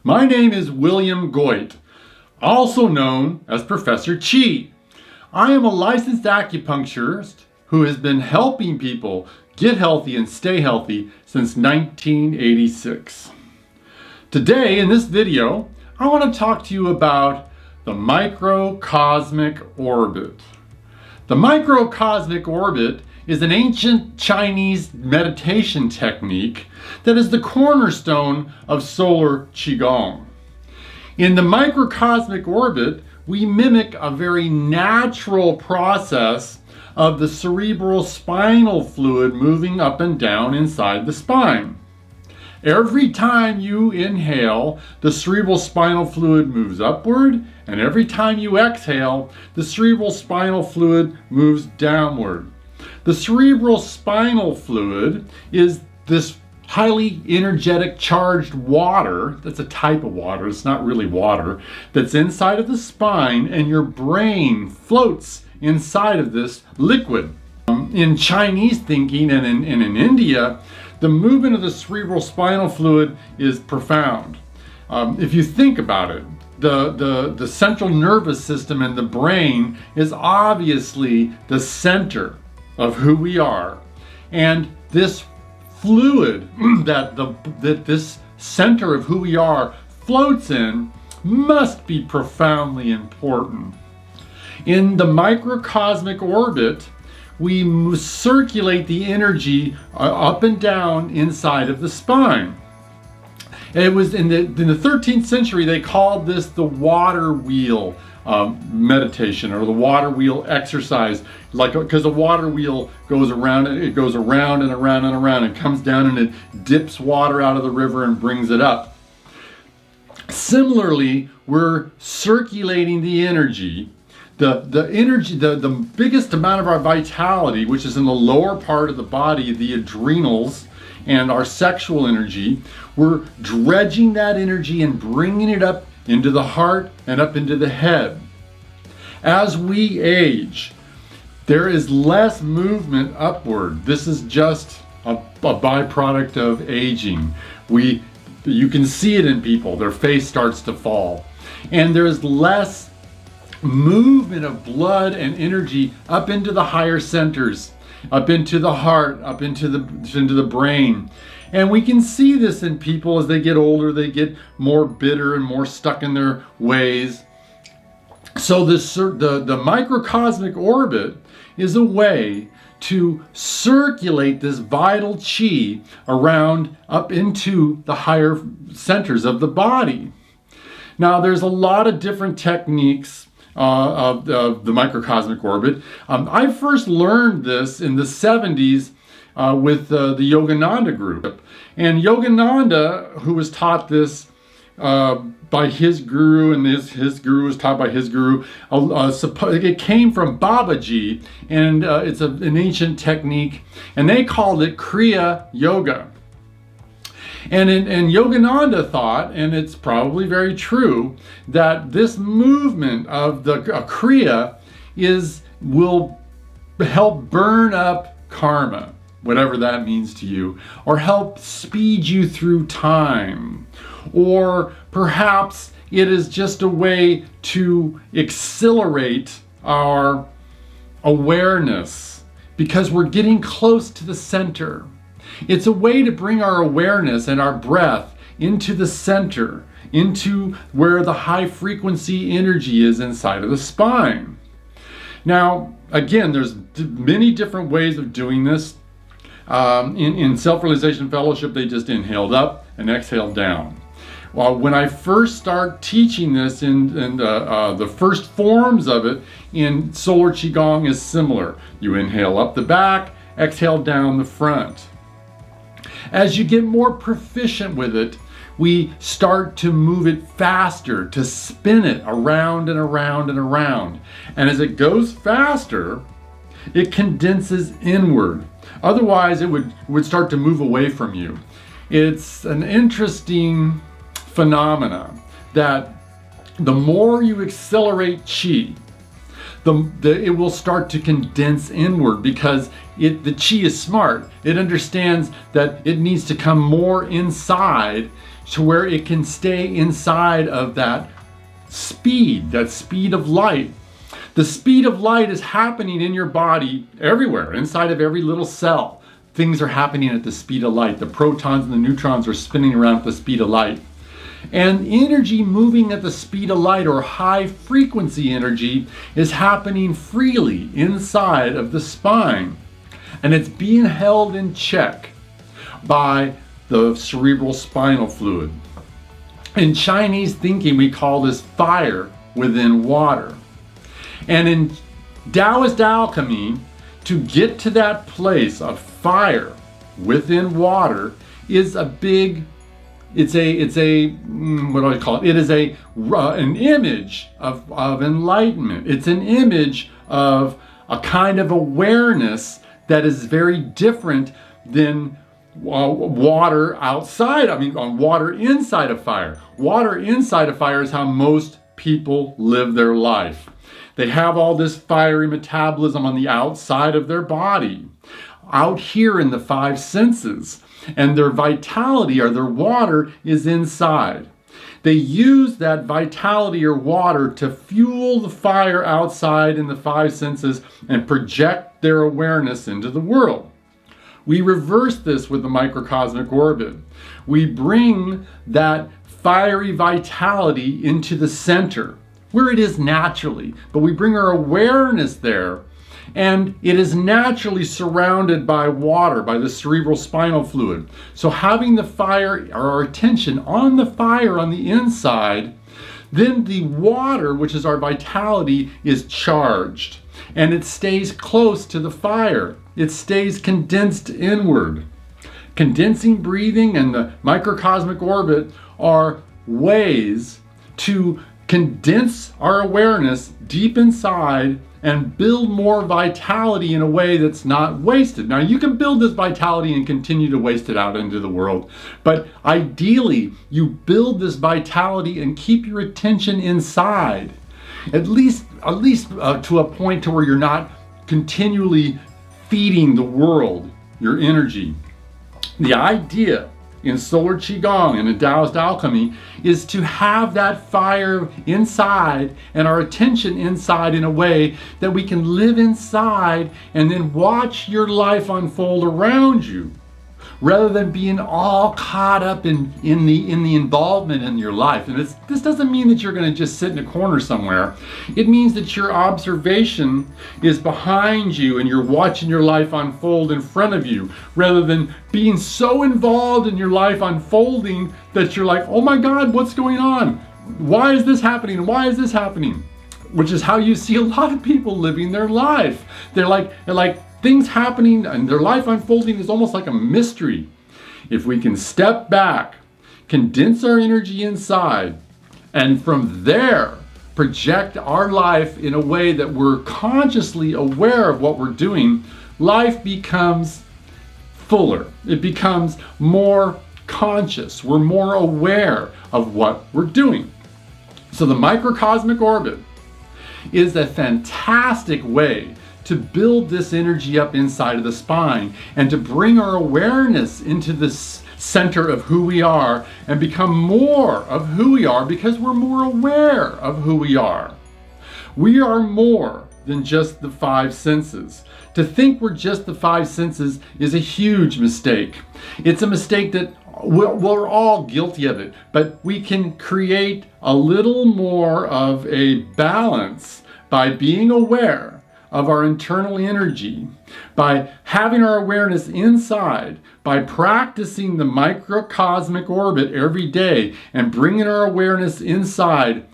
My name is William Goit, also known as Professor Qi. I am a licensed acupuncturist who has been helping people get healthy and stay healthy since 1986. Today, in this video, I want to talk to you about the microcosmic orbit. The microcosmic orbit is an ancient Chinese meditation technique that is the cornerstone of solar Qi Gong. In the microcosmic orbit, we mimic a very natural process of the cerebral spinal fluid moving up and down inside the spine. Every time you inhale, the cerebral spinal fluid moves upward, and every time you exhale, the cerebral spinal fluid moves downward. The cerebral spinal fluid is this highly energetic charged water, that's a type of water, it's not really water, that's inside of the spine, and your brain floats inside of this liquid. In Chinese thinking and in India, the movement of the cerebral spinal fluid is profound. If you think about it, the central nervous system and the brain is obviously the center of who we are. And this fluid that this center of who we are floats in must be profoundly important. In the microcosmic orbit, we circulate the energy up and down inside of the spine. It was in the 13th century, they called this the water wheel meditation, or the water wheel exercise, because the water wheel goes around, it goes around and around and around, and comes down and it dips water out of the river and brings it up. Similarly, we're circulating the energy. The energy, the biggest amount of our vitality, which is in the lower part of the body, the adrenals, and our sexual energy, we're dredging that energy and bringing it up into the heart and up into the head. As we age, there is less movement upward. This is just a byproduct of aging. You can see it in people. Their face starts to fall. And there's less movement of blood and energy up into the higher centers, up into the heart, up into the brain. And we can see this in people as they get older. They get more bitter and more stuck in their ways. So the microcosmic orbit is a way to circulate this vital Qi around up into the higher centers of the body. Now, there's a lot of different techniques of the microcosmic orbit. I first learned this in the 70s with the Yogananda group. And Yogananda, who was taught this by his guru, and his guru was taught by his guru, it came from Babaji, and it's an ancient technique, and they called it Kriya Yoga. And Yogananda thought, and it's probably very true, that this movement of the Kriya will help burn up karma, whatever that means to you, or help speed you through time. Or perhaps it is just a way to accelerate our awareness because we're getting close to the center. It's a way to bring our awareness and our breath into the center, into where the high frequency energy is inside of the spine. Now, again, there's many different ways of doing this. In Self-Realization Fellowship, they just inhaled up and exhaled down. Well, when I first start teaching this in the first forms of it in Solar Qi Gong is similar. You inhale up the back, exhale down the front. As you get more proficient with it, we start to move it faster, to spin it around and around and around. And as it goes faster, it condenses inward. Otherwise, it would start to move away from you. It's an interesting phenomena that the more you accelerate Qi, it will start to condense inward because the Qi is smart. It understands that it needs to come more inside to where it can stay inside of that speed of light. The speed of light is happening in your body everywhere, inside of every little cell. Things are happening at the speed of light. The protons and the neutrons are spinning around at the speed of light. And energy moving at the speed of light, or high frequency energy, is happening freely inside of the spine. And it's being held in check by the cerebral spinal fluid. In Chinese thinking, we call this fire within water. And in Taoist alchemy, to get to that place of fire within water is a big, what do I call it? It is an image of enlightenment. It's an image of a kind of awareness that is very different than water water inside of fire. Water inside of fire is how most people live their life. They have all this fiery metabolism on the outside of their body, out here in the five senses, and their vitality, or their water, is inside. They use that vitality or water to fuel the fire outside in the five senses and project their awareness into the world. We reverse this with the microcosmic orbit. We bring that fiery vitality into the center, where it is naturally, but we bring our awareness there, and it is naturally surrounded by water, by the cerebral spinal fluid. So having the fire, or our attention on the fire on the inside, then the water, which is our vitality, is charged, and it stays close to the fire. It stays condensed inward. Condensing breathing and the microcosmic orbit are ways to condense our awareness deep inside and build more vitality in a way that's not wasted. Now, you can build this vitality and continue to waste it out into the world, but ideally you build this vitality and keep your attention inside, at least to a point to where you're not continually feeding the world your energy. The idea in solar Qi Gong and in Taoist alchemy is to have that fire inside and our attention inside in a way that we can live inside and then watch your life unfold around you, rather than being all caught up in the involvement in your life. And this doesn't mean that you're going to just sit in a corner somewhere. It means that your observation is behind you and you're watching your life unfold in front of you, rather than being so involved in your life unfolding that you're like, oh my God, what's going on? Why is this happening? Why is this happening? Which is how you see a lot of people living their life. They're like things happening and their life unfolding is almost like a mystery. If we can step back, condense our energy inside, and from there project our life in a way that we're consciously aware of what we're doing, life becomes fuller. It becomes more conscious. We're more aware of what we're doing. So the microcosmic orbit is a fantastic way to build this energy up inside of the spine and to bring our awareness into the center of who we are and become more of who we are, because we're more aware of who we are. We are more than just the five senses. To think we're just the five senses is a huge mistake. It's a mistake that we're all guilty of it, but we can create a little more of a balance by being aware of our internal energy, by having our awareness inside, by practicing the microcosmic orbit every day and bringing our awareness inside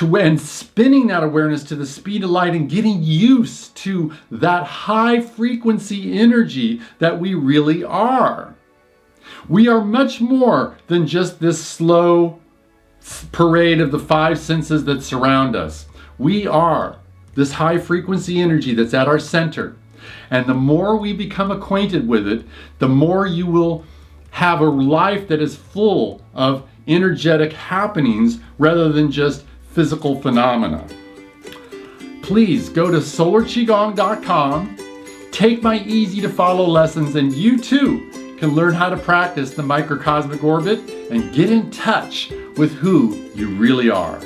and spinning that awareness to the speed of light and getting used to that high frequency energy that we really are. We are much more than just this slow parade of the five senses that surround us. We are this high frequency energy that's at our center. And the more we become acquainted with it, the more you will have a life that is full of energetic happenings rather than just physical phenomena. Please go to solarqigong.com, take my easy to follow lessons, and you too can learn how to practice the microcosmic orbit and get in touch with who you really are.